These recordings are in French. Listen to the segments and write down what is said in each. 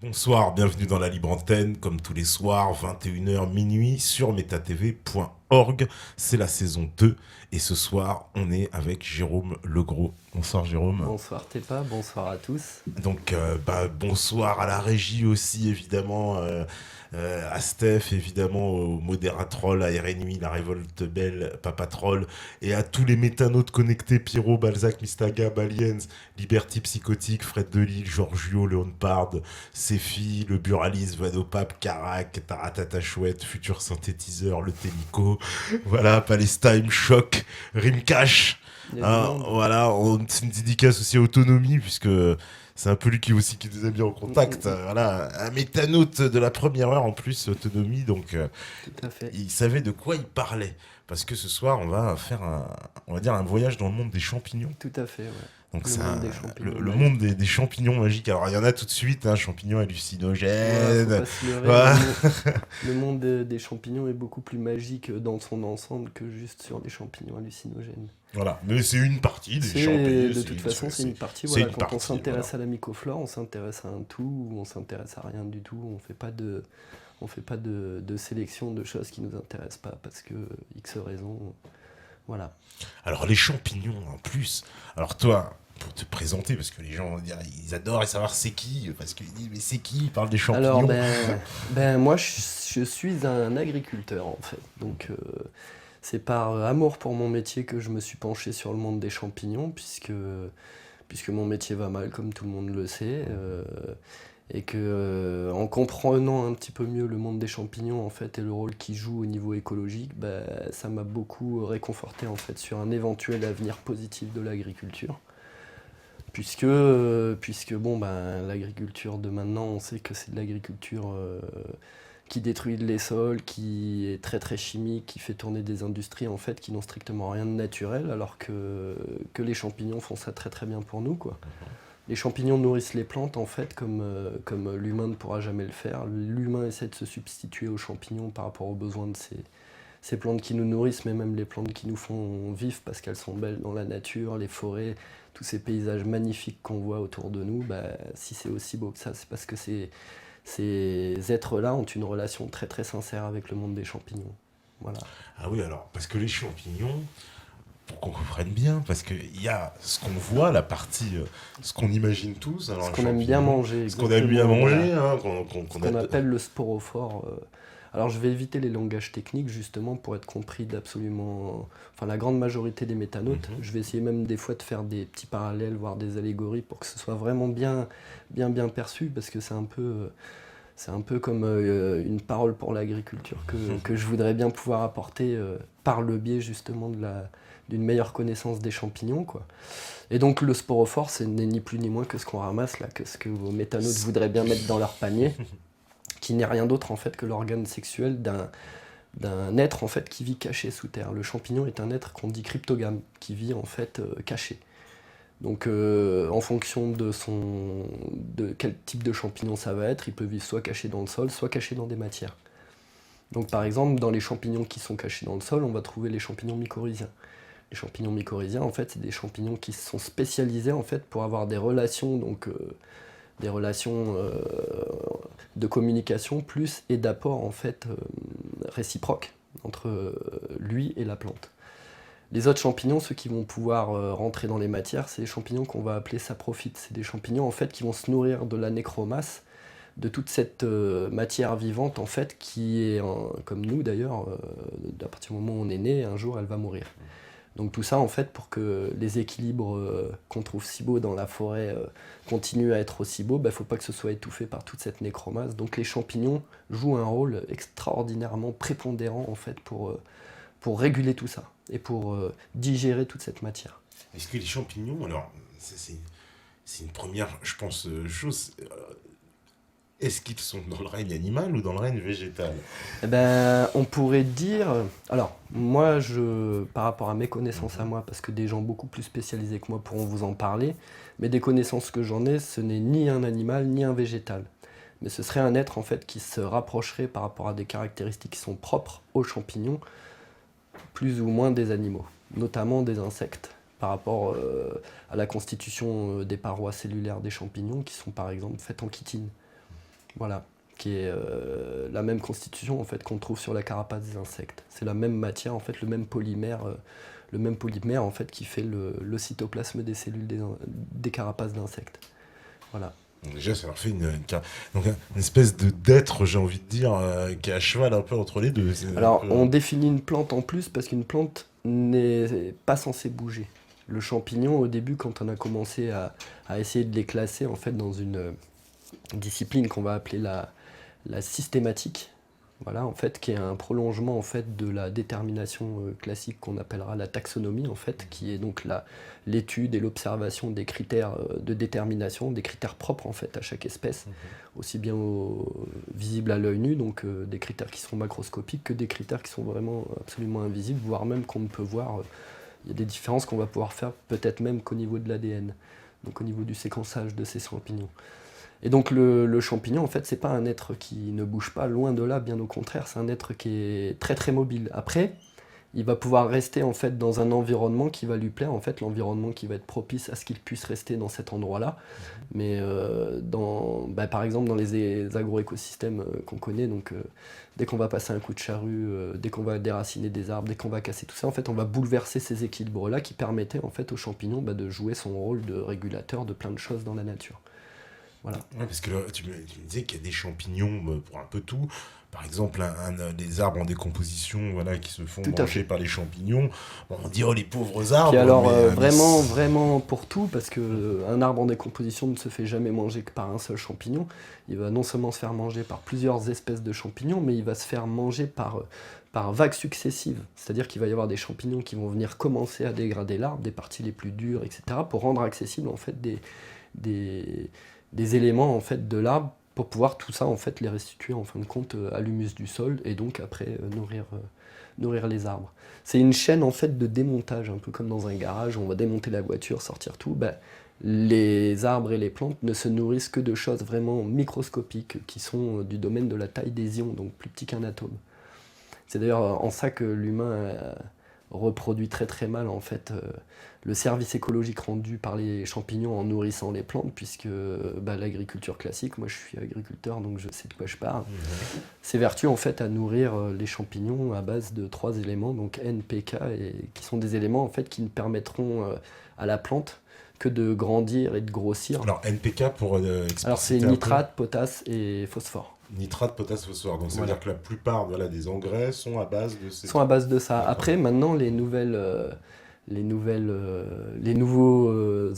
Bonsoir, bienvenue dans la Libre Antenne, comme tous les soirs, 21h minuit sur metatv.org. C'est la saison 2 et ce soir, on est avec Jérôme Legros. Bonsoir Jérôme. Bonsoir Tepa, bonsoir à tous. Donc bonsoir à la régie aussi évidemment, à Steph évidemment, au Modératroll, à RNUI, la Révolte Belle, Papatroll et à tous les métanotes connectés, Pierrot, Balzac, Mistaga, Baliens, Liberty Psychotique, Fred Delisle, Giorgio, Leonpard, Sefi, le Buraliste, Vadopap, Carac, Taratata Chouette, Futur Synthétiseur, le Télico, voilà, Palestine, Choc, Rimcash. Voilà, c'est une dédicace aussi à Autonomie, puisque c'est un peu lui qui aussi qui nous a mis en contact. Voilà, un métanote de la première heure en plus, Autonomie, donc Tout à fait. il savait de quoi il parlait. Parce que ce soir, on va faire on va dire un voyage dans le monde des champignons. Tout à fait, ouais. Donc Le c'est monde des champignons le magiques. monde des champignons magiques. Alors il y en a tout de suite, champignons Ouais, hallucinogènes. faut pas se leurrer, Voilà. le monde des champignons est beaucoup plus magique dans son ensemble que juste sur des champignons hallucinogènes. Voilà, mais c'est une partie des champignons. De toute façon, c'est une partie. c'est Voilà, une quand partie, on s'intéresse voilà. à la mycoflore, on s'intéresse à un tout, ou on s'intéresse à rien du tout. On fait pas de sélection de choses qui nous intéressent pas parce que X raisons. Voilà. Alors les champignons en plus. Alors toi, pour te présenter, parce que les gens vont dire, ils adorent savoir c'est qui, parce qu'ils disent mais c'est qui, ils parlent des Alors, champignons. moi, je suis un agriculteur, en fait. Donc, c'est par amour pour mon métier que je me suis penché sur le monde des champignons, puisque mon métier va mal, comme tout le monde le sait. Et que, en comprenant un petit peu mieux le monde des champignons, en fait, et le rôle qu'ils jouent au niveau écologique, ça m'a beaucoup réconforté, en fait, sur un éventuel avenir positif de l'agriculture. Puisque l'agriculture de maintenant, on sait que c'est de l'agriculture qui détruit les sols, qui est très très chimique, qui fait tourner des industries en fait qui n'ont strictement rien de naturel, alors que les champignons font ça très très bien pour nous, quoi. Les champignons nourrissent les plantes en fait comme l'humain ne pourra jamais le faire. L'humain essaie de se substituer aux champignons par rapport aux besoins de ces plantes qui nous nourrissent, mais même les plantes qui nous font vivre parce qu'elles sont belles dans la nature, les forêts, tous ces paysages magnifiques qu'on voit autour de nous. Si c'est aussi beau que ça, c'est parce que ces êtres-là ont une relation très très sincère avec le monde des champignons. Voilà. Ah oui, alors, parce que les champignons, pour qu'on comprenne bien, parce qu'il y a ce qu'on voit, la partie, ce qu'on imagine tous, alors Ce les qu'on aime bien champignons, manger, ce qu'on aime bien exactement, manger, voilà. Ce qu'on qu'on appelle le sporophore. Alors je vais éviter les langages techniques justement pour être compris d'absolument, enfin la grande majorité des métanotes. Je vais essayer même des fois de faire des petits parallèles, voire des allégories pour que ce soit vraiment bien perçu, parce que c'est un peu comme une parole pour l'agriculture que je voudrais bien pouvoir apporter par le biais justement d'une meilleure connaissance des champignons, quoi. Et donc le sporophore, ce n'est ni plus ni moins que ce qu'on ramasse là, que ce que vos métanotes voudraient bien mettre dans leur panier, qui n'est rien d'autre en fait que l'organe sexuel d'un être en fait qui vit caché sous terre. Le champignon est un être qu'on dit cryptogame, qui vit en fait caché. Donc en fonction de quel type de champignon ça va être, il peut vivre soit caché dans le sol, soit caché dans des matières. Donc par exemple, dans les champignons qui sont cachés dans le sol, on va trouver les champignons mycorhiziens. Les champignons mycorhiziens, en fait, c'est des champignons qui sont spécialisés en fait pour avoir des relations, des relations de communication plus et d'apport en fait réciproque entre lui et la plante. Les autres champignons, ceux qui vont pouvoir rentrer dans les matières, c'est des champignons qu'on va appeler saprophytes. C'est des champignons en fait qui vont se nourrir de la nécromasse, de toute cette matière vivante en fait qui est, comme nous d'ailleurs, à partir du moment où on est né, un jour elle va mourir. Donc tout ça en fait pour que les équilibres qu'on trouve si beaux dans la forêt continuent à être aussi beaux, il ne faut pas que ce soit étouffé par toute cette nécromasse. Donc les champignons jouent un rôle extraordinairement prépondérant en fait pour réguler tout ça et pour digérer toute cette matière. Est-ce que les champignons, alors, c'est une première, je pense, chose. Est-ce qu'ils sont dans le règne animal ou dans le règne végétal? On pourrait dire... Alors, moi, par rapport à mes connaissances à moi, parce que des gens beaucoup plus spécialisés que moi pourront vous en parler, mais des connaissances que j'en ai, ce n'est ni un animal, ni un végétal. Mais ce serait un être, en fait, qui se rapprocherait par rapport à des caractéristiques qui sont propres aux champignons, plus ou moins des animaux, notamment des insectes, par rapport à la constitution des parois cellulaires des champignons, qui sont par exemple faites en chitine. Voilà, qui est la même constitution en fait qu'on trouve sur la carapace des insectes. C'est la même matière, en fait, le même polymère en fait qui fait le cytoplasme des cellules des carapaces d'insectes. Voilà. Donc déjà, ça leur fait donc une espèce d'être, j'ai envie de dire, qui est à cheval un peu entre les deux. Alors, on définit une plante en plus parce qu'une plante n'est pas censée bouger. Le champignon, au début, quand on a commencé à essayer de les classer en fait dans une discipline qu'on va appeler la systématique, voilà, en fait, qui est un prolongement en fait de la détermination classique qu'on appellera la taxonomie, en fait, qui est donc l'étude et l'observation des critères de détermination, des critères propres en fait à chaque espèce, aussi bien visibles à l'œil nu, donc des critères qui sont macroscopiques, que des critères qui sont vraiment absolument invisibles, voire même qu'on ne peut voir. Il y a des différences qu'on va pouvoir faire peut-être même qu'au niveau de l'ADN, donc au niveau du séquençage de ces champignons. Et donc le champignon, en fait, c'est pas un être qui ne bouge pas, loin de là, bien au contraire, c'est un être qui est très très mobile. Après, il va pouvoir rester en fait dans un environnement qui va lui plaire, en fait, l'environnement qui va être propice à ce qu'il puisse rester dans cet endroit-là. Mais par exemple dans les agroécosystèmes qu'on connaît, donc dès qu'on va passer un coup de charrue, dès qu'on va déraciner des arbres, dès qu'on va casser tout ça, en fait, on va bouleverser ces équilibres-là qui permettaient en fait au champignon de jouer son rôle de régulateur de plein de choses dans la nature. Voilà. Ouais, parce que là, tu me disais qu'il y a des champignons pour un peu tout. Par exemple, des arbres en décomposition, voilà, qui se font manger par les champignons. Bon, on dit, oh, les pauvres arbres. Puis alors, vraiment pour tout, parce qu'un arbre en décomposition ne se fait jamais manger que par un seul champignon. Il va non seulement se faire manger par plusieurs espèces de champignons, mais il va se faire manger par vagues successives. C'est-à-dire qu'il va y avoir des champignons qui vont venir commencer à dégrader l'arbre, des parties les plus dures, etc., pour rendre accessible en fait des éléments en fait de l'arbre pour pouvoir tout ça en fait les restituer en fin de compte à l'humus du sol et donc après nourrir les arbres. C'est une chaîne en fait de démontage, un peu comme dans un garage où on va démonter la voiture, sortir tout. Les arbres et les plantes ne se nourrissent que de choses vraiment microscopiques qui sont du domaine de la taille des ions, donc plus petits qu'un atome. C'est d'ailleurs en ça que l'humain reproduit très très mal en fait le service écologique rendu par les champignons en nourrissant les plantes, puisque l'agriculture classique, moi je suis agriculteur donc je sais de quoi je parle, s'évertue en fait à nourrir les champignons à base de 3 éléments, donc N, P, K, et qui sont des éléments en fait qui ne permettront à la plante que de grandir et de grossir. Alors NPK pour expliciter. Alors c'est nitrate, potasse et phosphore. Nitrate, potasse, phosphore. Donc ça veut dire que la plupart des engrais sont à base de ces... Sont à base de ça. Après, maintenant, les nouveaux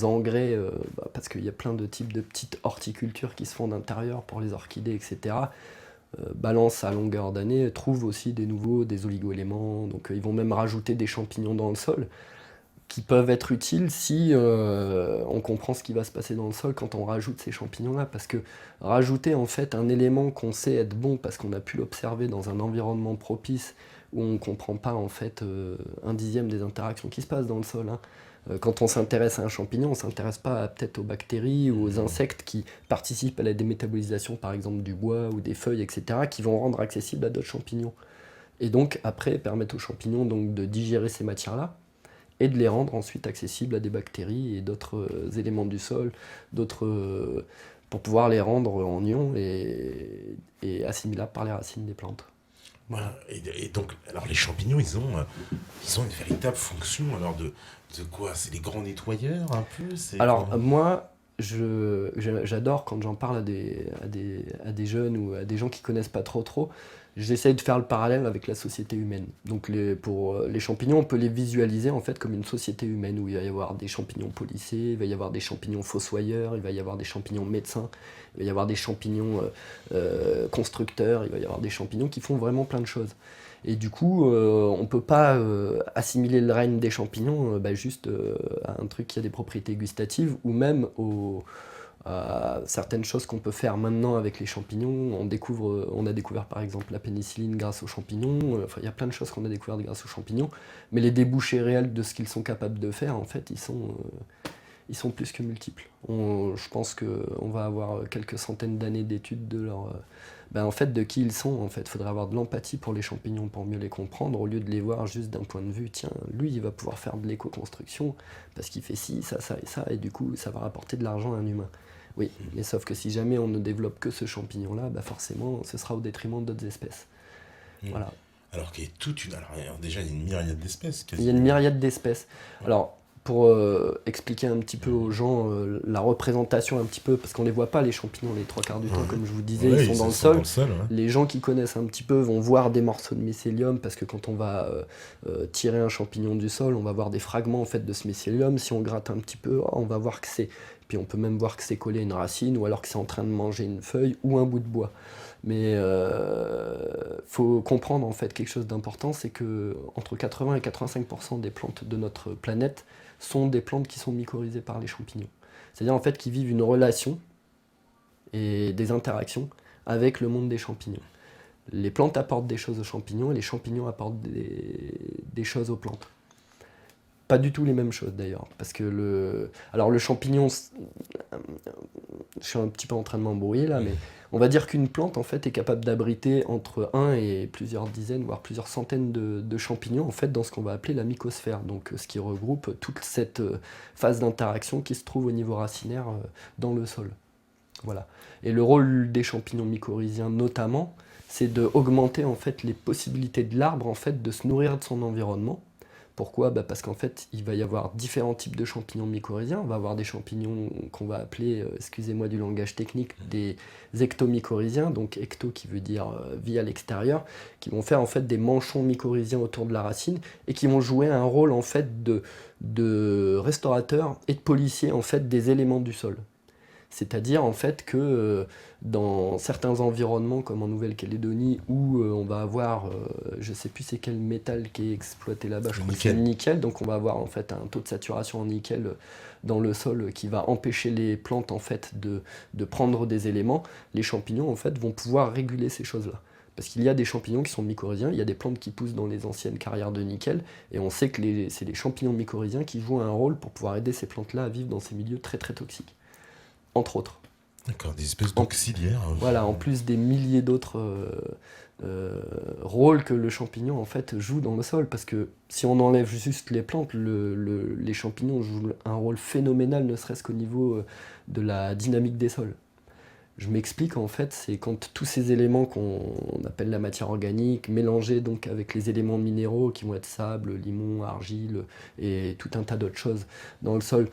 engrais, parce qu'il y a plein de types de petites horticultures qui se font d'intérieur pour les orchidées, etc., balancent à longueur d'année, trouvent aussi des oligo-éléments, donc ils vont même rajouter des champignons dans le sol, qui peuvent être utiles si on comprend ce qui va se passer dans le sol quand on rajoute ces champignons-là, parce que rajouter en fait un élément qu'on sait être bon parce qu'on a pu l'observer dans un environnement propice où on ne comprend pas en fait 1/10 des interactions qui se passent dans le sol. Quand on s'intéresse à un champignon, on ne s'intéresse pas peut-être aux bactéries ou aux insectes qui participent à la démétabolisation par exemple du bois ou des feuilles, etc., qui vont rendre accessible à d'autres champignons. Et donc après permettre aux champignons donc, de digérer ces matières-là, et de les rendre ensuite accessibles à des bactéries et d'autres éléments du sol, pour pouvoir les rendre en ions et assimilables par les racines des plantes. Voilà. Et donc, alors les champignons, ils ont une véritable fonction. Alors de quoi? C'est des grands nettoyeurs un peu? Alors moi, j'adore quand j'en parle à des jeunes ou à des gens qui connaissent pas trop. J'essaie de faire le parallèle avec la société humaine. Donc pour les champignons, on peut les visualiser en fait comme une société humaine où il va y avoir des champignons policiers, il va y avoir des champignons fossoyeurs, il va y avoir des champignons médecins, il va y avoir des champignons constructeurs, il va y avoir des champignons qui font vraiment plein de choses. Et du coup, on ne peut pas assimiler le règne des champignons juste à un truc qui a des propriétés gustatives ou même certaines choses qu'on peut faire maintenant avec les champignons. On a découvert par exemple la pénicilline grâce aux champignons. Il y a plein de choses qu'on a découvertes grâce aux champignons. Mais les débouchés réels de ce qu'ils sont capables de faire, en fait, ils sont plus que multiples. Je pense qu'on va avoir quelques centaines d'années d'études de de qui ils sont. En fait, il faudrait avoir de l'empathie pour les champignons pour mieux les comprendre, au lieu de les voir juste d'un point de vue, tiens, lui, il va pouvoir faire de l'éco-construction parce qu'il fait ci, ça et ça, et du coup, ça va rapporter de l'argent à un humain. Oui, mais sauf que si jamais on ne développe que ce champignon-là, bah forcément, ce sera au détriment d'autres espèces. Mm. Voilà. Alors qu'il y a toute une... Alors, déjà, il y a une myriade d'espèces, Il y a une quasiment. myriade d'espèces. Ouais. Alors, pour expliquer un petit peu aux gens la représentation un petit peu, parce qu'on ne les voit pas les champignons les trois quarts du temps, Ouais. comme je vous disais, Ouais, ils sont dans le sont dans sol. le sol, ouais. Les gens qui connaissent un petit peu vont voir des morceaux de mycélium, parce que quand on va tirer un champignon du sol, on va voir des fragments en fait, de ce mycélium. Si on gratte un petit peu, on va voir que c'est... Puis on peut même voir que c'est collé à une racine, ou alors que c'est en train de manger une feuille ou un bout de bois. Mais faut comprendre en fait quelque chose d'important, c'est que entre 80 et 85% des plantes de notre planète sont des plantes qui sont mycorhizées par les champignons. C'est-à-dire en fait qu'ils vivent une relation et des interactions avec le monde des champignons. Les plantes apportent des choses aux champignons et les champignons apportent des choses aux plantes. Pas du tout les mêmes choses d'ailleurs, parce que alors le champignon, je suis un petit peu en train de m'embrouiller là, mais on va dire qu'une plante en fait est capable d'abriter entre 1 et plusieurs dizaines, voire plusieurs centaines de champignons en fait dans ce qu'on va appeler la mycosphère, donc ce qui regroupe toute cette phase d'interaction qui se trouve au niveau racinaire dans le sol. Voilà. Et le rôle des champignons mycorhiziens notamment, c'est d'augmenter en fait les possibilités de l'arbre en fait de se nourrir de son environnement. Pourquoi ? Parce qu'en fait, il va y avoir différents types de champignons mycorhiziens. On va avoir des champignons qu'on va appeler, excusez-moi du langage technique, des ectomycorhiziens, donc ecto qui veut dire vie à l'extérieur, qui vont faire en fait des manchons mycorhiziens autour de la racine et qui vont jouer un rôle en fait de restaurateur et de policier en fait des éléments du sol. C'est-à-dire en fait que dans certains environnements comme en Nouvelle-Calédonie où on va avoir, je ne sais plus c'est quel métal qui est exploité là-bas, je crois que c'est le nickel, donc on va avoir en fait un taux de saturation en nickel dans le sol qui va empêcher les plantes en fait de prendre des éléments. Les champignons en fait vont pouvoir réguler ces choses-là. Parce qu'il y a des champignons qui sont mycorhiziens, il y a des plantes qui poussent dans les anciennes carrières de nickel, et on sait que c'est les champignons mycorhiziens qui jouent un rôle pour pouvoir aider ces plantes-là à vivre dans ces milieux très très toxiques. Entre autres. D'accord, des espèces d'auxiliaires. Voilà, en plus des milliers d'autres rôles que le champignon en fait joue dans le sol, parce que si on enlève juste les plantes, les champignons jouent un rôle phénoménal, ne serait-ce qu'au niveau de la dynamique des sols. Je m'explique, en fait, c'est quand tous ces éléments qu'on appelle la matière organique, mélangés donc avec les éléments minéraux qui vont être sable, limon, argile et tout un tas d'autres choses dans le sol,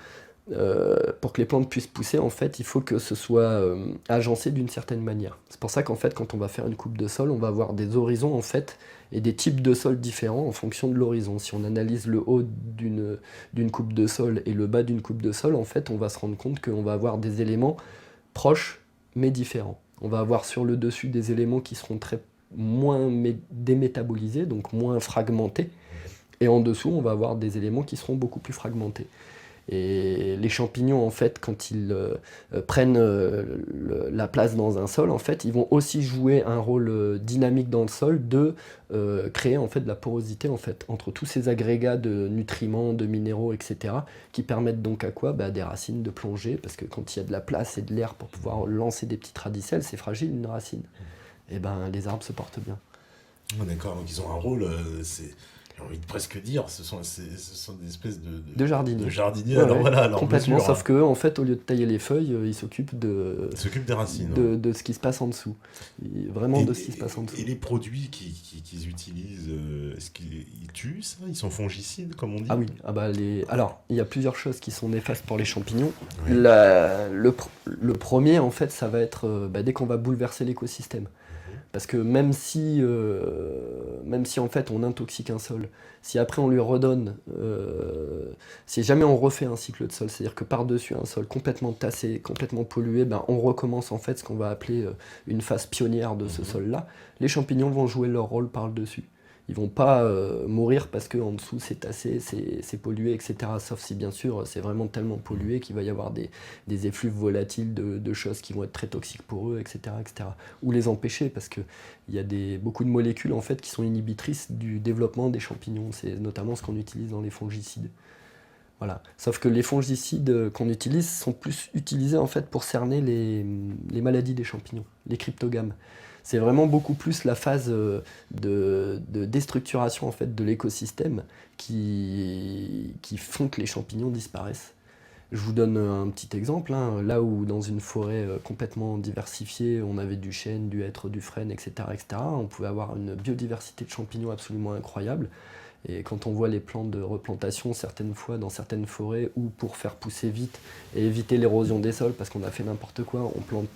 pour que les plantes puissent pousser, en fait, il faut que ce soit agencé d'une certaine manière. C'est pour ça qu'en fait, quand on va faire une coupe de sol, on va avoir des horizons, en fait, et des types de sols différents en fonction de l'horizon. Si on analyse le haut d'une coupe de sol et le bas d'une coupe de sol, en fait, on va se rendre compte qu'on va avoir des éléments proches, mais différents. On va avoir sur le dessus des éléments qui seront moins démétabolisés, donc moins fragmentés, et en dessous, on va avoir des éléments qui seront beaucoup plus fragmentés. Et les champignons, en fait, quand ils prennent la place dans un sol, en fait, ils vont aussi jouer un rôle dynamique dans le sol de créer en fait de la porosité en fait entre tous ces agrégats de nutriments, de minéraux, etc. qui permettent donc à quoi ? Des racines de plonger, parce que quand il y a de la place et de l'air pour pouvoir lancer des petites radicelles, c'est fragile une racine. Et les arbres se portent bien. Oh, d'accord, donc ils ont un rôle, j'ai envie de presque dire, ce sont des espèces de jardiniers. De jardiniers, ouais, alors voilà, alors complètement, mesure, sauf qu'eux, en fait, au lieu de tailler les feuilles, ils s'occupent ils s'occupent des racines. De ce qui se passe en dessous. Vraiment de ce qui se passe en dessous. Et les produits qu'ils utilisent, est-ce qu'ils tuent ça ? Ils sont fongicides, comme on dit ? Ah oui, alors, il y a plusieurs choses qui sont néfastes pour les champignons. Oui. Le premier, en fait, ça va être dès qu'on va bouleverser l'écosystème. Parce que même si en fait on intoxique un sol, si après on lui redonne, si jamais on refait un cycle de sol, c'est-à-dire que par-dessus un sol complètement tassé, complètement pollué, on recommence en fait ce qu'on va appeler une phase pionnière de ce sol-là, les champignons vont jouer leur rôle par-dessus. Ils vont pas mourir parce qu'en dessous c'est tassé, c'est pollué, etc. Sauf si bien sûr c'est vraiment tellement pollué qu'il va y avoir des effluves volatiles de choses qui vont être très toxiques pour eux, etc. etc. Ou les empêcher, parce qu'il y a beaucoup de molécules en fait, qui sont inhibitrices du développement des champignons. C'est notamment ce qu'on utilise dans les fongicides. Voilà. Sauf que les fongicides qu'on utilise sont plus utilisés en fait, pour cerner les maladies des champignons, les cryptogames. C'est vraiment beaucoup plus la phase de déstructuration en fait, de l'écosystème qui font que les champignons disparaissent. Je vous donne un petit exemple, hein. Là où dans une forêt complètement diversifiée, on avait du chêne, du hêtre, du frêne, etc., on pouvait avoir une biodiversité de champignons absolument incroyable. Et quand on voit les plans de replantation, certaines fois dans certaines forêts, où pour faire pousser vite et éviter l'érosion des sols, parce qu'on a fait n'importe quoi, on plante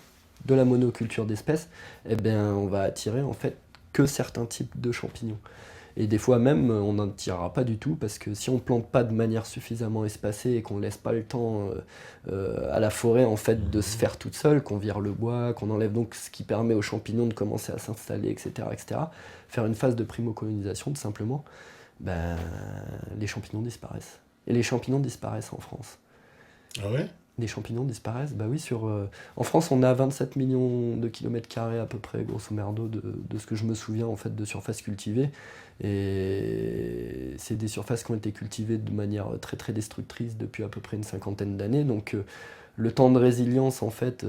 de la monoculture d'espèces, eh bien on va attirer en fait que certains types de champignons. Et des fois même, on n'en tirera pas du tout, parce que si on ne plante pas de manière suffisamment espacée et qu'on ne laisse pas le temps à la forêt en fait, de se faire toute seule, qu'on vire le bois, qu'on enlève donc ce qui permet aux champignons de commencer à s'installer, etc., faire une phase de primocolonisation tout simplement, ben, les champignons disparaissent. Et les champignons disparaissent en France. Ah ouais? Les champignons disparaissent, bah oui, en France on a 27 millions de kilomètres carrés à peu près, grosso merdo, de ce que je me souviens en fait de surfaces cultivées. Et c'est des surfaces qui ont été cultivées de manière très très destructrice depuis à peu près une cinquantaine d'années. Donc le temps de résilience en fait,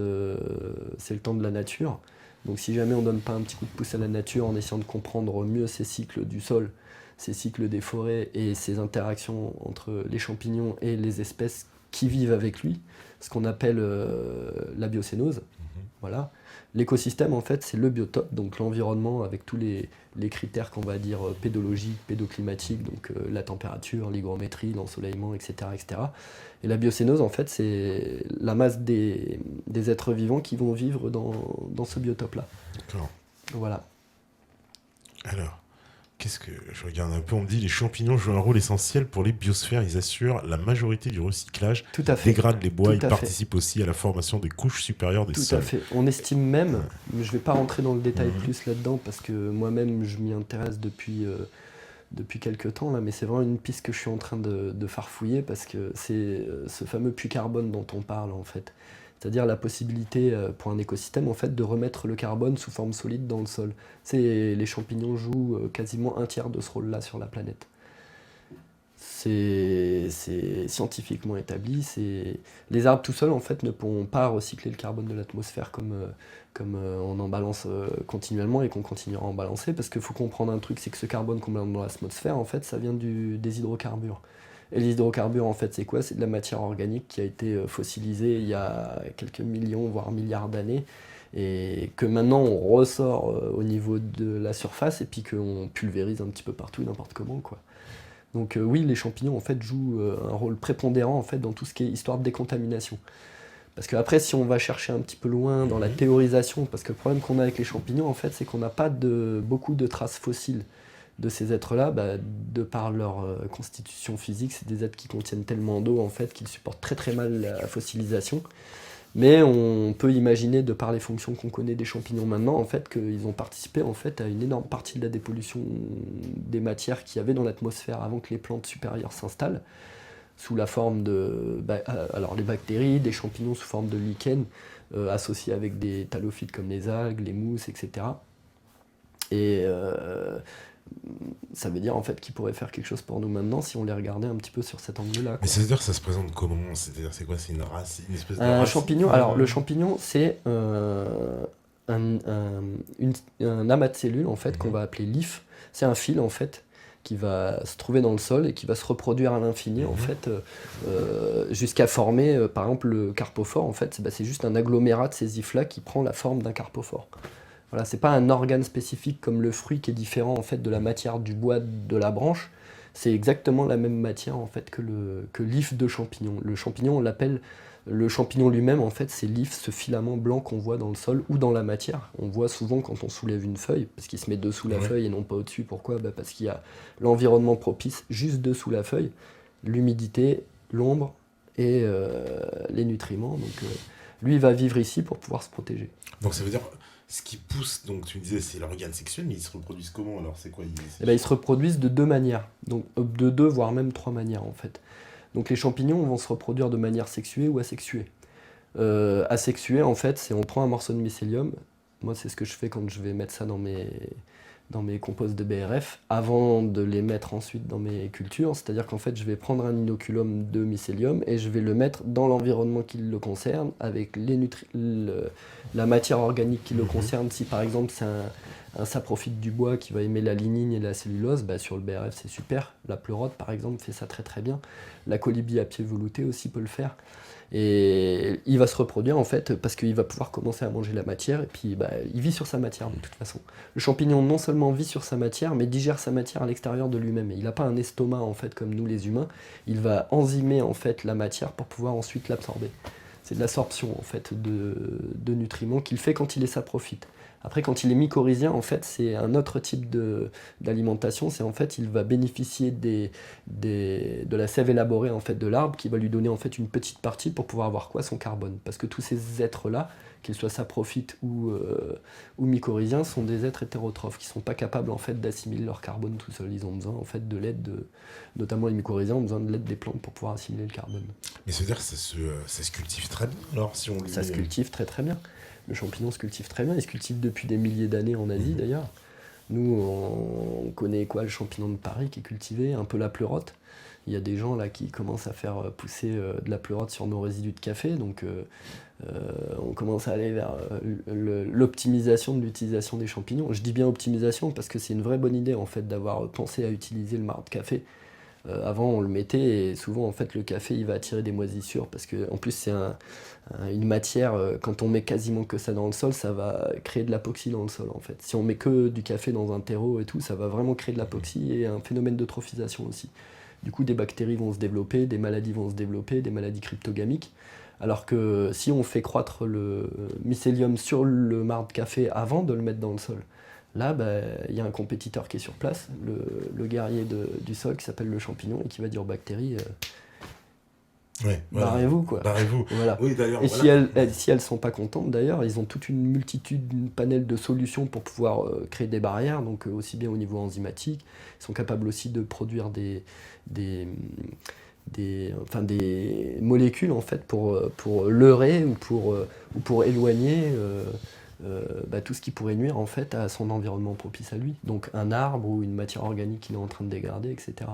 c'est le temps de la nature. Donc si jamais on donne pas un petit coup de pouce à la nature en essayant de comprendre mieux ces cycles du sol, ces cycles des forêts et ces interactions entre les champignons et les espèces qui vivent avec lui, ce qu'on appelle la biocénose. Voilà. L'écosystème, en fait, c'est le biotope, donc l'environnement avec tous les critères qu'on va dire pédologiques, pédoclimatiques, donc la température, l'hygrométrie, l'ensoleillement, etc., etc. Et la biocénose, en fait, c'est la masse des êtres vivants qui vont vivre dans ce biotope-là. D'accord. Voilà. Alors, qu'est-ce que je regarde un peu? On me dit les champignons jouent un rôle essentiel pour les biosphères. Ils assurent la majorité du recyclage. Tout à fait. Ils dégradent les bois. Tout Ils à participent aussi à la formation des couches supérieures des Tout sols. à fait. On estime même, mais je ne vais pas rentrer dans le détail plus là-dedans parce que moi-même je m'y intéresse depuis quelques temps, là, mais c'est vraiment une piste que je suis en train de farfouiller parce que c'est ce fameux puits carbone dont on parle en fait. C'est-à-dire la possibilité pour un écosystème en fait, de remettre le carbone sous forme solide dans le sol. Les champignons jouent quasiment un tiers de ce rôle-là sur la planète. C'est scientifiquement établi. Les arbres tout seuls en fait, ne pourront pas recycler le carbone de l'atmosphère comme on en balance continuellement et qu'on continuera à en balancer, parce qu'il faut comprendre un truc, c'est que ce carbone qu'on balance dans l'atmosphère, en fait, ça vient des hydrocarbures. Et les hydrocarbures, en fait, c'est quoi? C'est de la matière organique qui a été fossilisée il y a quelques millions, voire milliards d'années, et que maintenant on ressort au niveau de la surface, et puis qu'on pulvérise un petit peu partout, n'importe comment, quoi. Donc oui, les champignons, en fait, jouent un rôle prépondérant, en fait, dans tout ce qui est histoire de décontamination. Parce qu'après, si on va chercher un petit peu loin dans la théorisation, parce que le problème qu'on a avec les champignons, en fait, c'est qu'on n'a pas beaucoup de traces fossiles de ces êtres-là, de par leur constitution physique. C'est des êtres qui contiennent tellement d'eau, en fait, qu'ils supportent très très mal la fossilisation. Mais on peut imaginer, de par les fonctions qu'on connaît des champignons maintenant, en fait, qu'ils ont participé en fait, à une énorme partie de la dépollution des matières qu'il y avait dans l'atmosphère avant que les plantes supérieures s'installent, sous la forme alors les bactéries, des champignons sous forme de lichens, associés avec des talophytes comme les algues, les mousses, etc. Et ça veut dire en fait qu'ils pourraient faire quelque chose pour nous maintenant si on les regardait un petit peu sur cet angle-là, quoi. Mais c'est-à-dire que ça se présente comment? C'est-à-dire, c'est quoi? C'est une race, une espèce de Un race? champignon, alors le champignon, c'est un amas de cellules en fait, qu'on va appeler lymphe. C'est un fil en fait qui va se trouver dans le sol et qui va se reproduire à l'infini en fait, jusqu'à former par exemple le carpophore. En fait, c'est juste un agglomérat de ces hyphes là qui prend la forme d'un carpophore. Voilà, c'est pas un organe spécifique comme le fruit qui est différent en fait de la matière du bois de la branche. C'est exactement la même matière en fait que l'hyphe de champignon. Le champignon, on l'appelle le champignon lui-même, en fait, c'est l'hyphe, ce filament blanc qu'on voit dans le sol ou dans la matière. On voit souvent quand on soulève une feuille, parce qu'il se met dessous la feuille et non pas au-dessus. Pourquoi? Parce qu'il y a l'environnement propice juste dessous la feuille, l'humidité, l'ombre et les nutriments. Donc lui, il va vivre ici pour pouvoir se protéger. Donc ça veut dire, ce qui pousse, donc tu me disais, c'est l'organe sexuel, mais ils se reproduisent comment alors? C'est quoi? Ils se reproduisent de deux manières, donc de deux voire même trois manières en fait. Donc les champignons vont se reproduire de manière sexuée ou asexuée. Asexuée, en fait, c'est on prend un morceau de mycélium. Moi, c'est ce que je fais quand je vais mettre ça dans mes composts de BRF, avant de les mettre ensuite dans mes cultures. C'est-à-dire qu'en fait, je vais prendre un inoculum de mycélium et je vais le mettre dans l'environnement qui le concerne, avec la matière organique qui le concerne. Si par exemple c'est un saprophyte du bois qui va aimer la lignine et la cellulose, sur le BRF c'est super. La pleurote par exemple fait ça très très bien. La colibri à pied velouté aussi peut le faire. Et il va se reproduire en fait parce qu'il va pouvoir commencer à manger la matière et puis il vit sur sa matière de toute façon. Le champignon non seulement vit sur sa matière mais digère sa matière à l'extérieur de lui-même. Et il n'a pas un estomac en fait comme nous les humains, il va enzymer en fait la matière pour pouvoir ensuite l'absorber. C'est de l'absorption en fait de nutriments qu'il fait quand il est saprophyte. Après, quand il est mycorhizien, en fait, c'est un autre type d'alimentation. C'est en fait, il va bénéficier de la sève élaborée en fait de l'arbre, qui va lui donner en fait une petite partie pour pouvoir avoir quoi, son carbone. Parce que tous ces êtres-là, qu'ils soient saprophytes ou mycorhiziens, sont des êtres hétérotrophes qui sont pas capables en fait d'assimiler leur carbone tout seuls. Ils ont besoin en fait de l'aide notamment les mycorhiziens ont besoin de l'aide des plantes pour pouvoir assimiler le carbone. Mais c'est-à-dire que ça se cultive très bien alors si on lui... Ça se cultive très très bien. Le champignon se cultive très bien, il se cultive depuis des milliers d'années en Asie d'ailleurs. Nous, on connaît quoi, le champignon de Paris qui est cultivé, un peu la pleurote. Il y a des gens là qui commencent à faire pousser de la pleurote sur nos résidus de café, donc on commence à aller vers l'optimisation de l'utilisation des champignons. Je dis bien optimisation parce que c'est une vraie bonne idée en fait d'avoir pensé à utiliser le marc de café. Avant on le mettait et souvent en fait le café il va attirer des moisissures parce que en plus c'est une matière, quand on met quasiment que ça dans le sol, ça va créer de l'apoxie dans le sol en fait. Si on met que du café dans un terreau et tout, ça va vraiment créer de l'apoxie et un phénomène d'eutrophisation aussi. Du coup des bactéries vont se développer, des maladies vont se développer, des maladies cryptogamiques. Alors que si on fait croître le mycélium sur le marc de café avant de le mettre dans le sol, là, y a un compétiteur qui est sur place, le guerrier du sol qui s'appelle le champignon et qui va dire aux bactéries barrez-vous quoi. Barrez-vous. Voilà. Oui, d'ailleurs, et voilà. si elles sont pas contentes d'ailleurs, ils ont toute une multitude, une panel de solutions pour pouvoir créer des barrières, donc aussi bien au niveau enzymatique, ils sont capables aussi de produire des molécules en fait pour leurrer ou pour éloigner tout ce qui pourrait nuire en fait à son environnement propice à lui. Donc un arbre ou une matière organique qu'il est en train de dégrader, etc.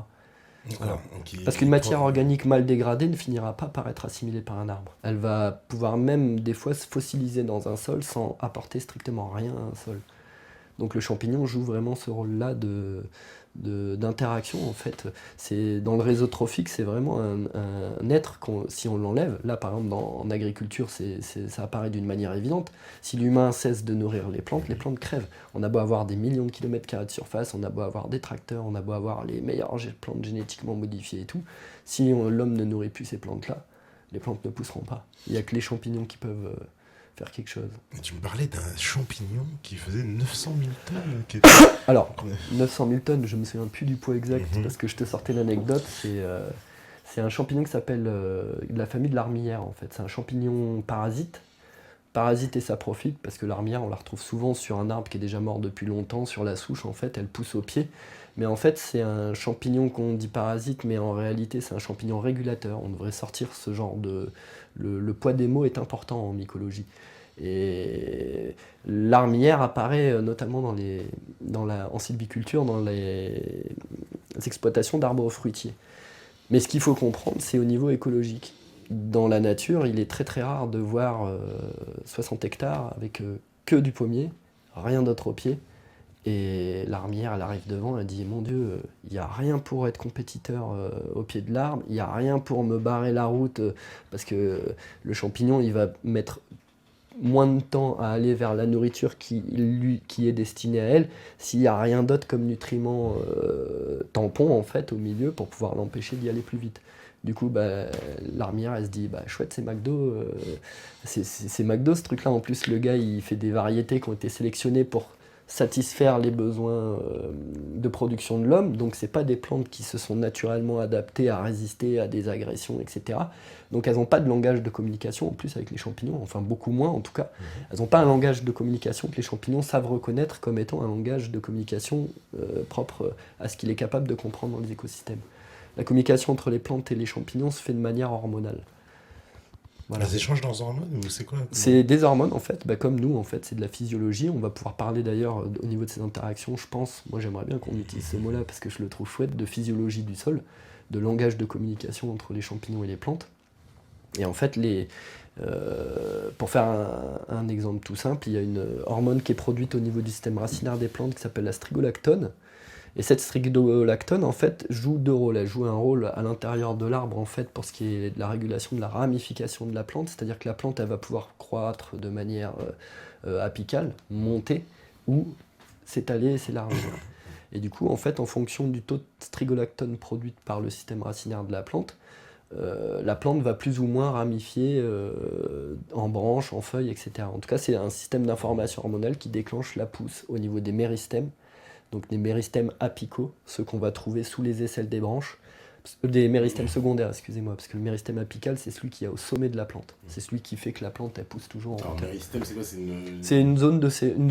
Voilà. Parce qu'une matière organique mal dégradée ne finira pas par être assimilée par un arbre. Elle va pouvoir même des fois se fossiliser dans un sol sans apporter strictement rien à un sol. Donc le champignon joue vraiment ce rôle-là d'interaction en fait. C'est, dans le réseau trophique, c'est vraiment un être, si on l'enlève, là par exemple en agriculture ça apparaît d'une manière évidente, si l'humain cesse de nourrir les plantes crèvent. On a beau avoir des millions de kilomètres carrés de surface, on a beau avoir des tracteurs, on a beau avoir les meilleures plantes génétiquement modifiées et tout, si l'homme ne nourrit plus ces plantes-là, les plantes ne pousseront pas. Il n'y a que les champignons qui peuvent faire quelque chose. Mais tu me parlais d'un champignon qui faisait 900 000 tonnes. Alors, 900 000 tonnes, je me souviens plus du poids exact parce que je te sortais l'anecdote. C'est un champignon qui s'appelle de la famille de l'armillère en fait. C'est un champignon parasite et saprophyte parce que l'armillère on la retrouve souvent sur un arbre qui est déjà mort depuis longtemps, sur la souche en fait, elle pousse au pied. Mais en fait c'est un champignon qu'on dit parasite mais en réalité c'est un champignon régulateur. On devrait sortir ce genre de... Le poids des mots est important en mycologie. Et l'armillère apparaît notamment en sylviculture, dans les exploitations d'arbres fruitiers. Mais ce qu'il faut comprendre, c'est au niveau écologique. Dans la nature, il est très très rare de voir 60 hectares avec que du pommier, rien d'autre au pied. Et l'armillère, elle arrive devant, elle dit « Mon Dieu, il n'y a rien pour être compétiteur au pied de l'arbre, il n'y a rien pour me barrer la route, parce que le champignon, il va mettre moins de temps à aller vers la nourriture qui est destinée à elle, s'il n'y a rien d'autre comme nutriment tampon en fait au milieu pour pouvoir l'empêcher d'y aller plus vite. Du coup, l'armillère, elle se dit, chouette, c'est McDo, c'est McDo ce truc-là. En plus, le gars, il fait des variétés qui ont été sélectionnées pour satisfaire les besoins de production de l'homme. Donc, c'est pas des plantes qui se sont naturellement adaptées à résister à des agressions, etc. Donc, elles n'ont pas de langage de communication, en plus, avec les champignons, enfin beaucoup moins en tout cas. Elles n'ont pas un langage de communication que les champignons savent reconnaître comme étant un langage de communication propre à ce qu'il est capable de comprendre dans les écosystèmes. La communication entre les plantes et les champignons se fait de manière hormonale. Voilà. Elles échangent leurs hormones ou c'est quoi? C'est des hormones en fait, comme nous en fait, c'est de la physiologie. On va pouvoir parler d'ailleurs au niveau de ces interactions, je pense, moi j'aimerais bien qu'on utilise ce mot-là parce que je le trouve chouette, de physiologie du sol, de langage de communication entre les champignons et les plantes. Et en fait, pour faire un exemple tout simple, il y a une hormone qui est produite au niveau du système racinaire des plantes qui s'appelle la strigolactone. Et cette strigolactone, en fait, joue deux rôles. Elle joue un rôle à l'intérieur de l'arbre, en fait, pour ce qui est de la régulation de la ramification de la plante, c'est-à-dire que la plante, elle va pouvoir croître de manière apicale, monter, ou s'étaler et s'élargir. Et du coup, en fait, en fonction du taux de strigolactone produit par le système racinaire de la plante va plus ou moins ramifier en branches, en feuilles, etc. En tout cas, c'est un système d'information hormonale qui déclenche la pousse au niveau des méristèmes, donc des méristèmes apicaux, ceux qu'on va trouver sous les aisselles des branches, des méristèmes secondaires, excusez-moi, parce que le méristème apical, c'est celui qui est au sommet de la plante. C'est celui qui fait que la plante, elle pousse toujours en hauteur. Alors, méristème, c'est quoi? C'est une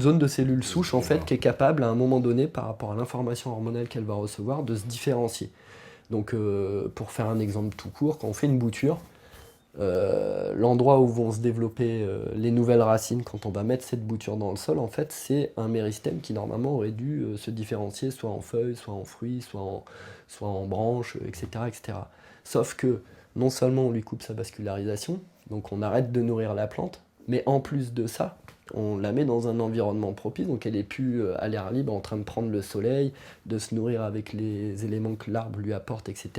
zone de cellules souches, en fait, qui est capable, à un moment donné, par rapport à l'information hormonale qu'elle va recevoir, de se différencier. Donc, pour faire un exemple tout court, quand on fait une bouture, l'endroit où vont se développer les nouvelles racines quand on va mettre cette bouture dans le sol, en fait, c'est un méristème qui normalement aurait dû se différencier soit en feuilles, soit en fruits, soit en branches, etc., etc. Sauf que non seulement on lui coupe sa vascularisation, donc on arrête de nourrir la plante, mais en plus de ça, on la met dans un environnement propice, donc elle est plus à l'air libre en train de prendre le soleil, de se nourrir avec les éléments que l'arbre lui apporte, etc.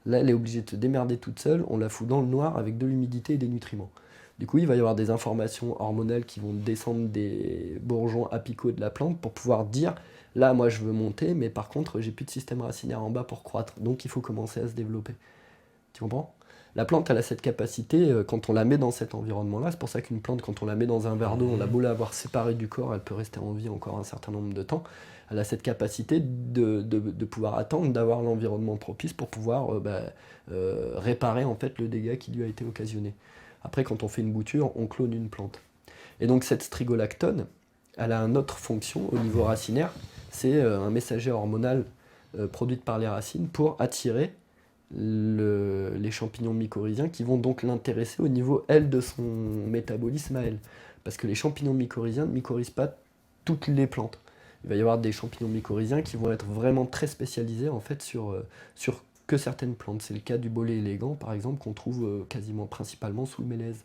Là, elle est obligée de se démerder toute seule, on la fout dans le noir avec de l'humidité et des nutriments. Du coup, il va y avoir des informations hormonales qui vont descendre des bourgeons apicaux de la plante pour pouvoir dire, là, moi, je veux monter, mais par contre, j'ai plus de système racinaire en bas pour croître, donc il faut commencer à se développer. Tu comprends ? La plante, elle a cette capacité, quand on la met dans cet environnement-là, c'est pour ça qu'une plante, quand on la met dans un verre d'eau, on a beau l'avoir séparée du corps, elle peut rester en vie encore un certain nombre de temps, elle a cette capacité de pouvoir attendre, d'avoir l'environnement propice pour pouvoir réparer en fait le dégât qui lui a été occasionné. Après, quand on fait une bouture, on clone une plante. Et donc cette strigolactone, elle a une autre fonction au niveau racinaire, c'est un messager hormonal produit par les racines pour attirer les champignons mycorhiziens qui vont donc l'intéresser au niveau, elle, de son métabolisme à elle. Parce que les champignons mycorhiziens ne mycorhizent pas toutes les plantes. Il va y avoir des champignons mycorhiziens qui vont être vraiment très spécialisés en fait sur que certaines plantes. C'est le cas du bolet élégant par exemple qu'on trouve quasiment principalement sous le mélèze.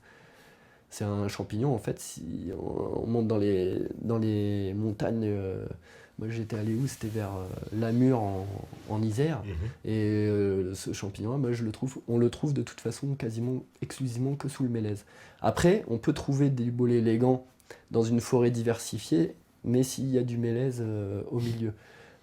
C'est un champignon en fait, si on monte dans les montagnes, moi j'étais allé où? C'était vers Lamur en Isère. Et ce champignon, moi on le trouve de toute façon quasiment exclusivement que sous le mélèze. Après, on peut trouver du bolet élégant dans une forêt diversifiée, mais s'il y a du mélèze au milieu.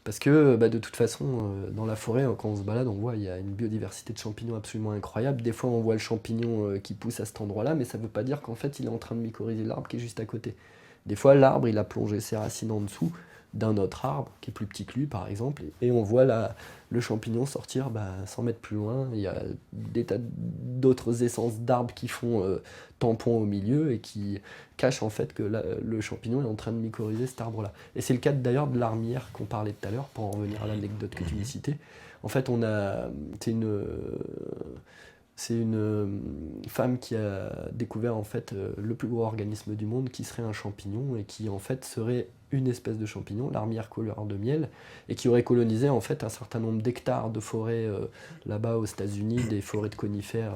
Parce que de toute façon, dans la forêt, quand on se balade, on voit il y a une biodiversité de champignons absolument incroyable. Des fois, on voit le champignon qui pousse à cet endroit-là, mais ça ne veut pas dire qu'en fait, il est en train de mycorhizer l'arbre qui est juste à côté. Des fois, l'arbre, il a plongé ses racines en dessous d'un autre arbre, qui est plus petit que lui, par exemple, et on voit le champignon sortir 100 mètres plus loin. Il y a des tas d'autres essences d'arbres qui font tampon au milieu et qui cachent en fait que le champignon est en train de mycorhizer cet arbre-là. Et c'est le cas d'ailleurs de l'armière qu'on parlait tout à l'heure, pour en revenir à l'anecdote que tu me citais. En fait, c'est une femme qui a découvert en fait le plus gros organisme du monde qui serait un champignon et qui en fait serait une espèce de champignon, l'armière couleur de miel, et qui aurait colonisé en fait un certain nombre d'hectares de forêts là-bas aux États-Unis, des forêts de conifères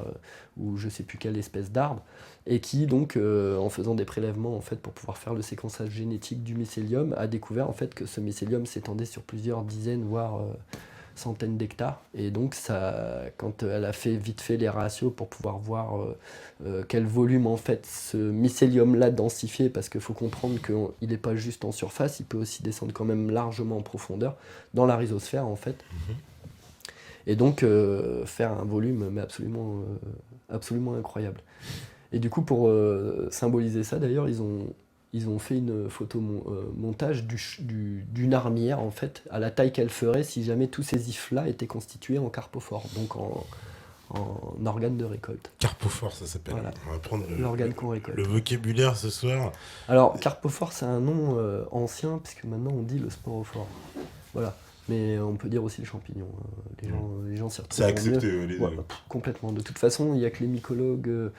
ou je sais plus quelle espèce d'arbre, et qui donc en faisant des prélèvements en fait pour pouvoir faire le séquençage génétique du mycélium a découvert en fait que ce mycélium s'étendait sur plusieurs dizaines voire centaines d'hectares, et donc ça, quand elle a fait vite fait les ratios pour pouvoir voir quel volume en fait ce mycélium là densifié, parce qu'il faut comprendre qu'il n'est pas juste en surface, il peut aussi descendre quand même largement en profondeur dans la rhizosphère en fait, et donc faire un volume mais absolument incroyable. Et du coup, pour symboliser ça d'ailleurs, ils ont fait une photo montage d'une armière en fait, à la taille qu'elle ferait si jamais tous ces ifs-là étaient constitués en carpophore, donc en organe de récolte. Carpophore, ça s'appelle. Voilà. On va prendre l'organe qu'on récolte. Le vocabulaire ce soir. Alors, carpophore, c'est un nom ancien, puisque maintenant on dit le sporophore. Voilà. Mais on peut dire aussi le champignon. Les gens s'y C'est retrouvent mieux. accepté, les Ouais, deux. complètement. De toute façon, il n'y a que les mycologues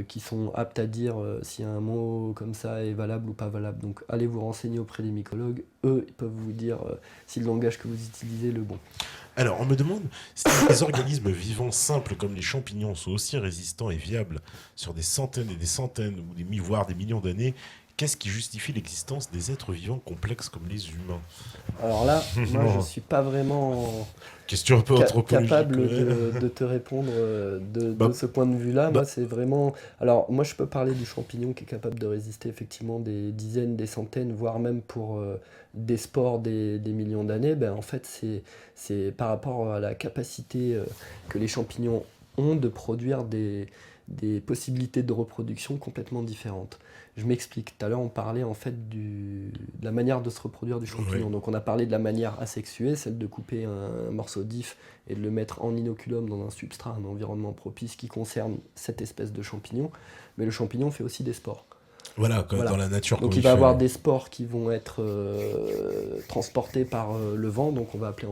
qui sont aptes à dire si un mot comme ça est valable ou pas valable. Donc allez vous renseigner auprès des mycologues. Eux, ils peuvent vous dire si le langage que vous utilisez est le bon. Alors, on me demande si les organismes vivants simples comme les champignons sont aussi résistants et viables sur des centaines et des centaines, ou voire des millions d'années. Qu'est-ce qui justifie l'existence des êtres vivants complexes comme les humains? Alors là, moi, je ne suis pas vraiment Question un peu anthropologique. capable Ouais. de te répondre de Bah, ce point de vue-là. bah, Moi, c'est vraiment... Alors, moi, je peux parler du champignon qui est capable de résister effectivement des dizaines, des centaines, voire même pour des spores des millions d'années. Ben, en fait, c'est par rapport à la capacité que les champignons ont de produire des possibilités de reproduction complètement différentes. Je m'explique. Tout à l'heure, on parlait en fait de la manière de se reproduire du champignon. Ouais. Donc, on a parlé de la manière asexuée, celle de couper un morceau d'if et de le mettre en inoculum dans un substrat, un environnement propice qui concerne cette espèce de champignon. Mais le champignon fait aussi des spores. Voilà, comme Voilà. dans la nature. Donc, comme il va fait. avoir des spores qui vont être transportés par le vent, donc on va appeler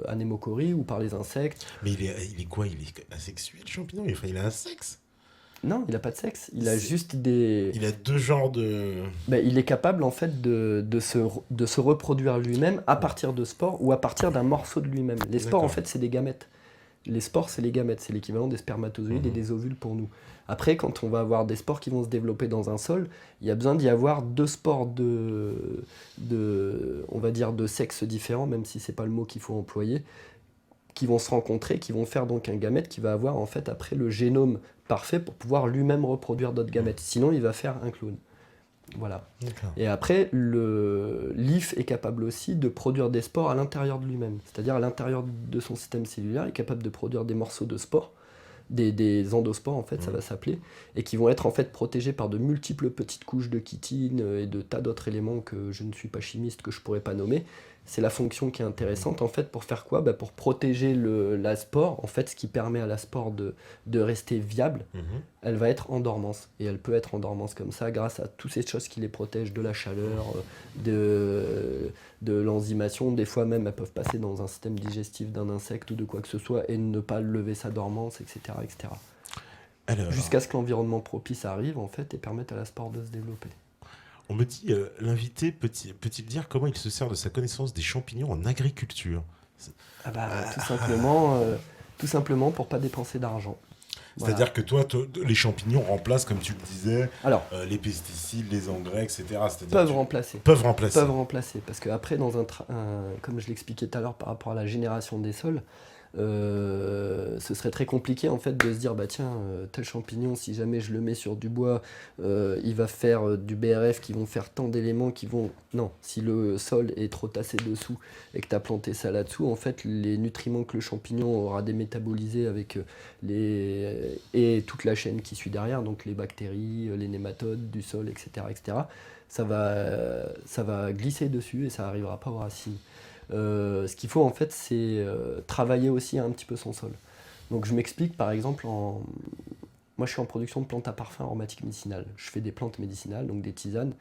anémochorie, ou par les insectes. Mais il est quoi? Il est asexué, le champignon? Il a un sexe? Non, il n'a pas de sexe. Il a C'est- juste des... Il a deux genres de... Ben, il est capable en fait de se reproduire lui-même à partir de spores ou à partir d'un morceau de lui-même. Les spores en D'accord. fait c'est des gamètes. Les spores c'est les gamètes, c'est l'équivalent des spermatozoïdes et des ovules pour nous. Après quand on va avoir des spores qui vont se développer dans un sol, il y a besoin d'y avoir deux spores on va dire de sexe différents, même si c'est pas le mot qu'il faut employer, qui vont se rencontrer, qui vont faire donc un gamète qui va avoir en fait après le génome parfait pour pouvoir lui-même reproduire d'autres gamètes. Sinon il va faire un clone. Voilà. D'accord. Et après, l'IF est capable aussi de produire des spores à l'intérieur de lui-même. C'est-à-dire à l'intérieur de son système cellulaire, il est capable de produire des morceaux de spores, des endospores en fait, ça va s'appeler, et qui vont être en fait protégés par de multiples petites couches de chitine et de tas d'autres éléments que je ne suis pas chimiste, que je pourrais pas nommer. C'est la fonction qui est intéressante en fait pour faire quoi? Pour protéger la spore, en fait ce qui permet à la spore de rester viable. Mhm. Elle va être en dormance. Et elle peut être en dormance comme ça grâce à toutes ces choses qui les protègent de la chaleur, de l'enzymation. Des fois même, elles peuvent passer dans un système digestif d'un insecte ou de quoi que ce soit et ne pas lever sa dormance, etc. etc. Alors, Jusqu'à ce que l'environnement propice arrive en fait et permette à la spore de se développer. on me dit, l'invité peut-il dire comment il se sert de sa connaissance des champignons en agriculture? Tout simplement pour pas dépenser d'argent. Voilà. C'est-à-dire que toi, les champignons remplacent, comme tu le disais, Alors, les pesticides, les engrais, etc. C'est-à-dire peuvent que- remplacer. Peuvent remplacer. Peuvent remplacer. Parce qu'après, comme je l'expliquais tout à l'heure par rapport à la génération des sols, ce serait très compliqué en fait de se dire bah tiens tel champignon si jamais je le mets sur du bois il va faire du BRF qui vont faire tant d'éléments qui vont non si le sol est trop tassé dessous et que tu as planté ça là-dessous en fait les nutriments que le champignon aura démétabolisés avec et toute la chaîne qui suit derrière donc les bactéries les nématodes du sol etc ça va glisser dessus et ça n'arrivera pas aux racines. Ce qu'il faut en fait c'est travailler aussi un petit peu son sol. Donc je m'explique par exemple moi je suis en production de plantes à parfum aromatiques médicinales. Je fais des plantes médicinales, donc des tisanes.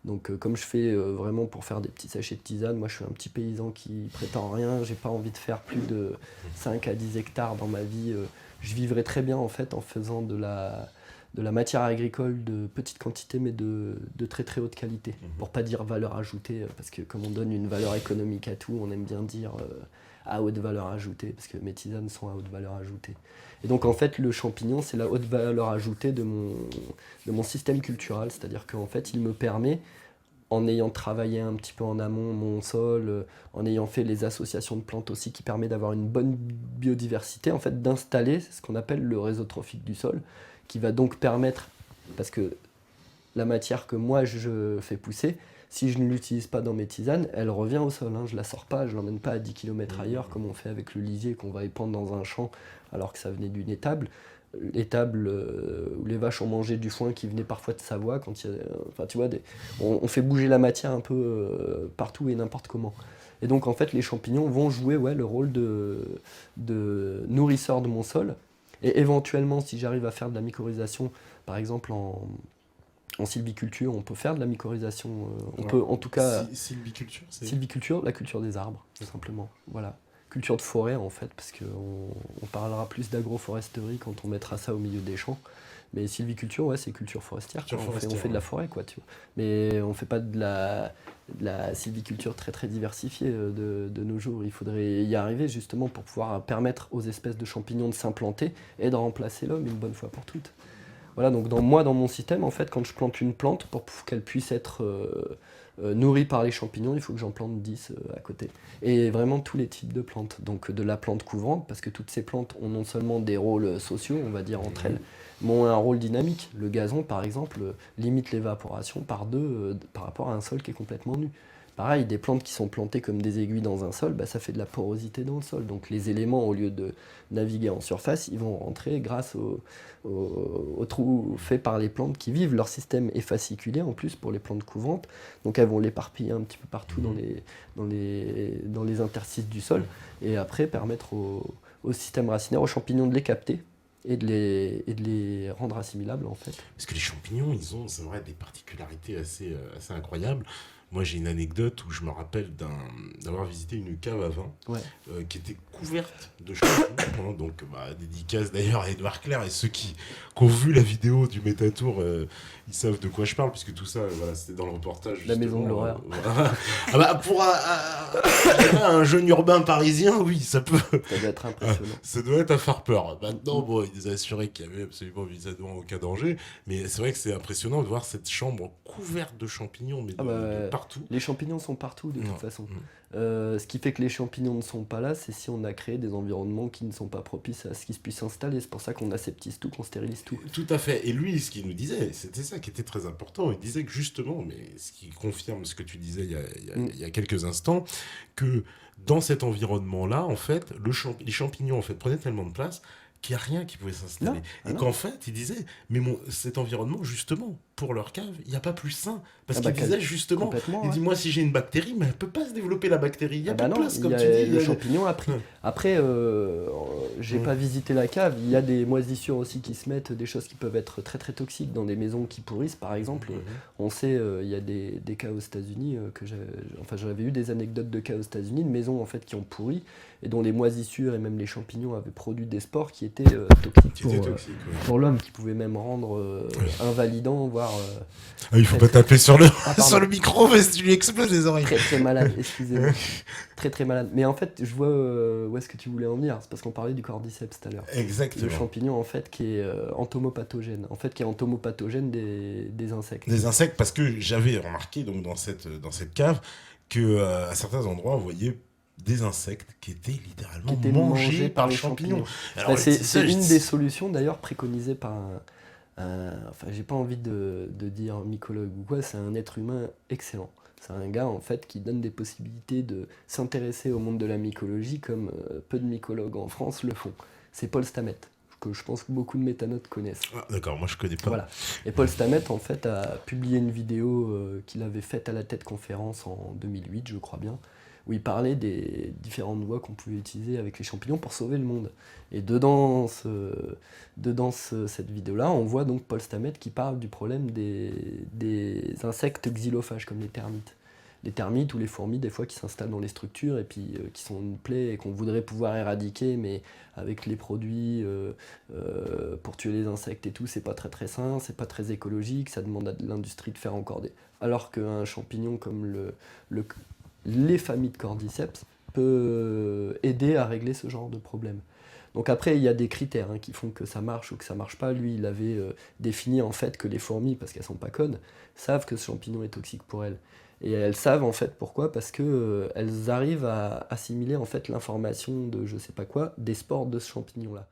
Donc comme je fais vraiment pour faire des petits sachets de tisane, moi je suis un petit paysan qui prétend rien, j'ai pas envie de faire plus de 5 à 10 hectares dans ma vie. Je vivrais très bien en fait en faisant de la matière agricole de petite quantité mais de très très haute qualité. Pour pas dire valeur ajoutée, parce que comme on donne une valeur économique à tout, on aime bien dire à haute valeur ajoutée, parce que mes tisanes sont à haute valeur ajoutée. Et donc en fait le champignon c'est la haute valeur ajoutée de mon système culturel, c'est-à-dire qu'en fait il me permet, en ayant travaillé un petit peu en amont mon sol, en ayant fait les associations de plantes aussi qui permet d'avoir une bonne biodiversité, en fait d'installer ce qu'on appelle le réseau trophique du sol, qui va donc permettre, parce que la matière que moi je fais pousser, si je ne l'utilise pas dans mes tisanes, elle revient au sol, hein. Je la sors pas, je l'emmène pas à 10 km ailleurs comme on fait avec le lisier qu'on va épandre dans un champ alors que ça venait d'une étable. L'étable où les vaches ont mangé du foin qui venait parfois de Savoie, quand il y a, enfin tu vois, on fait bouger la matière un peu partout et n'importe comment. Et donc en fait les champignons vont jouer le rôle de nourrisseur de mon sol. Et éventuellement, si j'arrive à faire de la mycorhisation, par exemple En sylviculture, on peut faire de la mycorhisation. On Ouais. peut, en tout cas, Sylviculture, c'est... sylviculture, la culture des arbres, tout simplement. Voilà. Culture de forêt, en fait, parce qu'on parlera plus d'agroforesterie quand on mettra ça au milieu des champs. Mais sylviculture, ouais, c'est culture forestière. Culture Quoi. On forestière, fait de la ouais. forêt, quoi, tu vois. Mais on fait pas de la sylviculture très très diversifiée de nos jours. Il faudrait y arriver justement pour pouvoir permettre aux espèces de champignons de s'implanter et de remplacer l'homme une bonne fois pour toutes. Voilà, donc dans mon système, en fait, quand je plante une plante, pour qu'elle puisse être nourrie par les champignons, il faut que j'en plante 10 à côté. Et vraiment tous les types de plantes. Donc de la plante couvrante, parce que toutes ces plantes ont non seulement des rôles sociaux, on va dire entre elles, mais ont un rôle dynamique. Le gazon, par exemple, limite l'évaporation par 2 par rapport à un sol qui est complètement nu. Pareil, des plantes qui sont plantées comme des aiguilles dans un sol, bah, ça fait de la porosité dans le sol. Donc les éléments, au lieu de naviguer en surface, ils vont rentrer grâce aux trous faits par les plantes qui vivent. Leur système est fasciculé en plus pour les plantes couvrantes. Donc elles vont l'éparpiller un petit peu partout dans les interstices du sol. Et après permettre au système racinaire, aux champignons de les capter et de les rendre assimilables en fait. Parce que les champignons, ils ont, c'est vrai, des particularités assez incroyables. Moi, j'ai une anecdote où je me rappelle d'avoir visité une cave à vin Ouais. qui était couverte de champignons. Hein. Donc, dédicace d'ailleurs à Edouard Claire. Et ceux qui ont vu la vidéo du Métatour, ils savent de quoi je parle, puisque tout ça, voilà, c'était dans le reportage. La maison de l'horreur. Voilà. Ah bah, pour un jeune urbain parisien, oui, ça peut. Ça doit être impressionnant. Ça doit être à faire peur. Maintenant, bon, il nous a assuré qu'il n'y avait absolument évidemment aucun danger. Mais c'est vrai que c'est impressionnant de voir cette chambre couverte de champignons, mais de partout. Les champignons sont partout de toute façon. Mm. Ce qui fait que les champignons ne sont pas là, c'est si on a créé des environnements qui ne sont pas propices à ce qu'ils puissent s'installer. C'est pour ça qu'on aseptise tout, qu'on stérilise tout. Tout à fait. Et lui, ce qu'il nous disait, c'était ça qui était très important. Il disait que justement, mais ce qui confirme ce que tu disais il y a quelques instants, que dans cet environnement-là, en fait, les champignons en fait, prenaient tellement de place qu'il n'y a rien qui pouvait s'installer. Et qu'en fait, il disait, mais cet environnement, justement, pour leur cave, il n'y a pas plus sain. Parce qu'il disait justement, il dit, moi, si j'ai une bactérie, mais elle ne peut pas se développer, la bactérie. Il n'y a pas de place, comme tu dis. Le champignon a pris. Après, j'ai pas visité la cave. Il y a des moisissures aussi qui se mettent, des choses qui peuvent être très très toxiques dans des maisons qui pourrissent, par exemple. On sait, il y a des cas aux États-Unis, j'avais eu des anecdotes de cas aux États-Unis, de maisons en fait, qui ont pourri et dont les moisissures et même les champignons avaient produit des spores qui étaient toxiques pour l'homme, qui pouvaient même rendre invalidant, voire... il faut pas taper sur le micro parce que tu lui exploses les oreilles. Très très malade, excusez-moi. Très très malade. Mais en fait, je vois où est-ce que tu voulais en venir. C'est parce qu'on parlait du cordyceps tout à l'heure. Exactement. Le champignon en fait qui est entomopathogène. En fait qui est entomopathogène des insectes. Des insectes, parce que j'avais remarqué donc dans cette cave que à certains endroits on voyait des insectes qui étaient littéralement mangés par les champignons. Alors, c'est une des solutions d'ailleurs préconisées par j'ai pas envie de dire mycologue ou quoi, c'est un être humain excellent. C'est un gars en fait qui donne des possibilités de s'intéresser au monde de la mycologie comme peu de mycologues en France le font. C'est Paul Stamets, que je pense que beaucoup de métanotes connaissent. Ah, d'accord, moi je connais pas. Voilà. Et Paul Stamets en fait a publié une vidéo qu'il avait faite à la TED Conférence en 2008, je crois bien, où il parlait des différentes voies qu'on pouvait utiliser avec les champignons pour sauver le monde. Et dedans cette vidéo-là, on voit donc Paul Stamets qui parle du problème des insectes xylophages, comme les termites. Les termites ou les fourmis, des fois, qui s'installent dans les structures et puis qui sont une plaie et qu'on voudrait pouvoir éradiquer, mais avec les produits pour tuer les insectes et tout, c'est pas très très sain, c'est pas très écologique, ça demande à l'industrie de faire encore des... Alors qu'un champignon comme les familles de cordyceps peut aider à régler ce genre de problème. Donc après, il y a des critères qui font que ça marche ou que ça marche pas. Lui, il avait défini en fait que les fourmis, parce qu'elles sont pas connes, savent que ce champignon est toxique pour elles. Et elles savent en fait pourquoi, parce que elles arrivent à assimiler en fait l'information de je sais pas quoi, des spores de ce champignon-là.